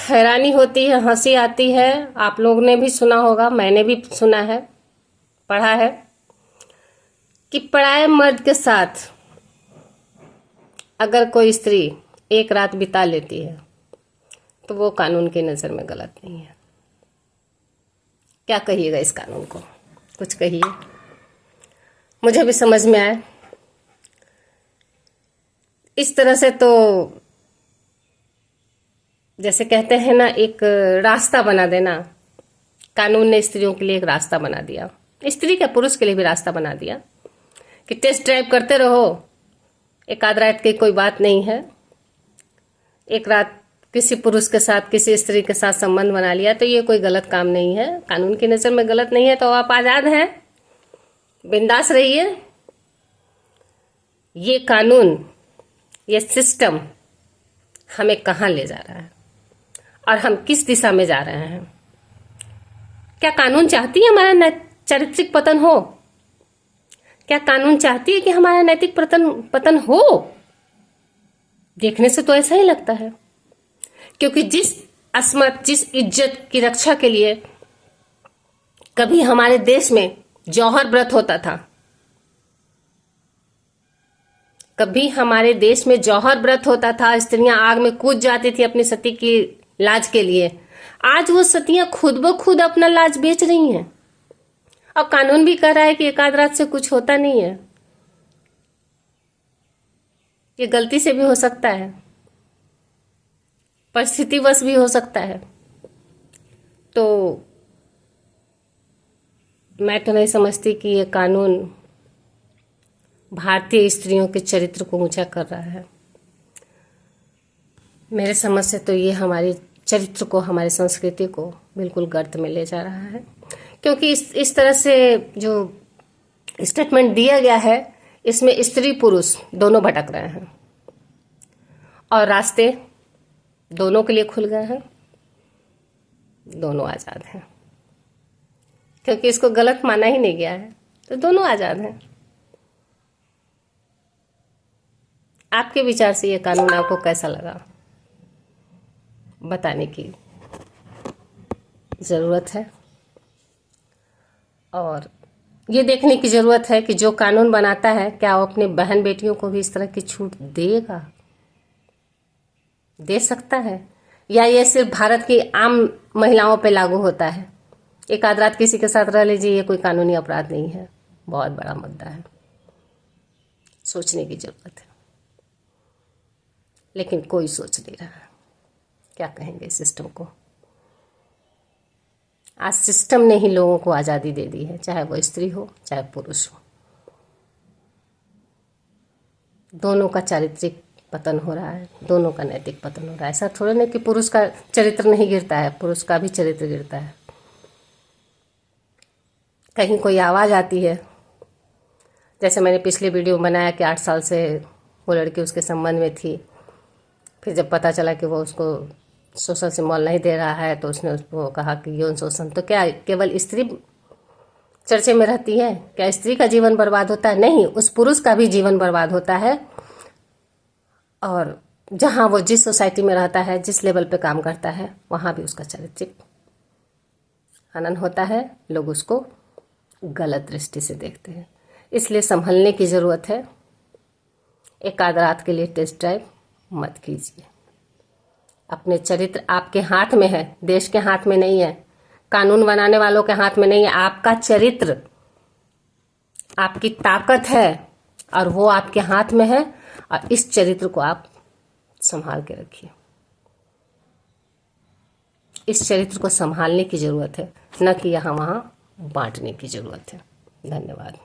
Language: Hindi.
हैरानी होती है, हंसी आती है। आप लोगों ने भी सुना होगा, मैंने भी सुना है, पढ़ा है कि पराये मर्द के साथ अगर कोई स्त्री एक रात बिता लेती है तो वो कानून की नज़र में गलत नहीं है। क्या कहिएगा इस कानून को, कुछ कहिए। मुझे भी समझ में आए इस तरह से। तो जैसे कहते हैं ना, एक रास्ता बना देना, कानून ने स्त्रियों के लिए एक रास्ता बना दिया, स्त्री के पुरुष के लिए भी रास्ता बना दिया कि टेस्ट ड्राइव करते रहो, एक आध रात की कोई बात नहीं है। एक रात किसी पुरुष के साथ, किसी स्त्री के साथ संबंध बना लिया तो ये कोई गलत काम नहीं है, कानून की नज़र में गलत नहीं है, तो आप आज़ाद हैं, बिंदास रहिए। ये कानून, ये सिस्टम हमें कहाँ ले जा रहा है और हम किस दिशा में जा रहे हैं? क्या कानून चाहती है हमारा चारित्रिक पतन हो? क्या कानून चाहती है कि हमारा नैतिक पतन हो? देखने से तो ऐसा ही लगता है, क्योंकि जिस अस्मत, जिस इज्जत की रक्षा के लिए कभी हमारे देश में जौहर व्रत होता था, कभी हमारे देश में जौहर व्रत होता था, स्त्रियां आग में कूद जाती थी अपनी सती की लाज के लिए, आज वो सतियां खुद ब खुद अपना लाज बेच रही हैं। और कानून भी कह रहा है कि एक आध रात से कुछ होता नहीं है, ये गलती से भी हो सकता है, परिस्थितिवश भी हो सकता है। तो मैं तो नहीं समझती कि ये कानून भारतीय स्त्रियों के चरित्र को ऊंचा कर रहा है। मेरे समझ से तो ये हमारे चरित्र को, हमारी संस्कृति को बिल्कुल गर्त में ले जा रहा है, क्योंकि इस तरह से जो स्टेटमेंट दिया गया है, इसमें स्त्री पुरुष दोनों भटक रहे हैं और रास्ते दोनों के लिए खुल गए हैं, दोनों आज़ाद हैं, क्योंकि इसको गलत माना ही नहीं गया है, तो दोनों आज़ाद हैं। आपके विचार से ये कानून आपको कैसा लगा, बताने की ज़रूरत है। और ये देखने की ज़रूरत है कि जो कानून बनाता है, क्या वो अपने बहन बेटियों को भी इस तरह की छूट देगा, दे सकता है, या ये सिर्फ भारत की आम महिलाओं पे लागू होता है? एक आध रात किसी के साथ रह लीजिए, ये कोई कानूनी अपराध नहीं है। बहुत बड़ा मुद्दा है, सोचने की ज़रूरत है, लेकिन कोई सोच नहीं रहा। क्या कहेंगे सिस्टम को? आज सिस्टम ने ही लोगों को आज़ादी दे दी है, चाहे वो स्त्री हो चाहे पुरुष हो। दोनों का चारित्रिक पतन हो रहा है, दोनों का नैतिक पतन हो रहा है। ऐसा थोड़ा नहीं कि पुरुष का चरित्र नहीं गिरता है, पुरुष का भी चरित्र गिरता है। कहीं कोई आवाज़ आती है, जैसे मैंने पिछले वीडियो बनाया कि 8 साल से वो लड़की उसके संबंध में थी, फिर जब पता चला कि वो उसको शोषण से मोल नहीं दे रहा है तो उसने उसको कहा कि यौन शोषण। तो क्या केवल स्त्री चर्चे में रहती है? क्या स्त्री का जीवन बर्बाद होता है? नहीं, उस पुरुष का भी जीवन बर्बाद होता है। और जहाँ वो जिस सोसाइटी में रहता है, जिस लेवल पे काम करता है, वहाँ भी उसका चारित्रिक हनन होता है। लोग उसको गलत दृष्टि से देखते हैं, इसलिए संभलने की ज़रूरत है। एक आध रात के लिए टेस्ट ड्राइव मत कीजिए। अपने चरित्र आपके हाथ में है, देश के हाथ में नहीं है, कानून बनाने वालों के हाथ में नहीं है। आपका चरित्र, आपकी ताकत है और वो आपके हाथ में है, और इस चरित्र को आप संभाल के रखिए। इस चरित्र को संभालने की ज़रूरत है, न कि यहाँ वहाँ बांटने की ज़रूरत है। धन्यवाद।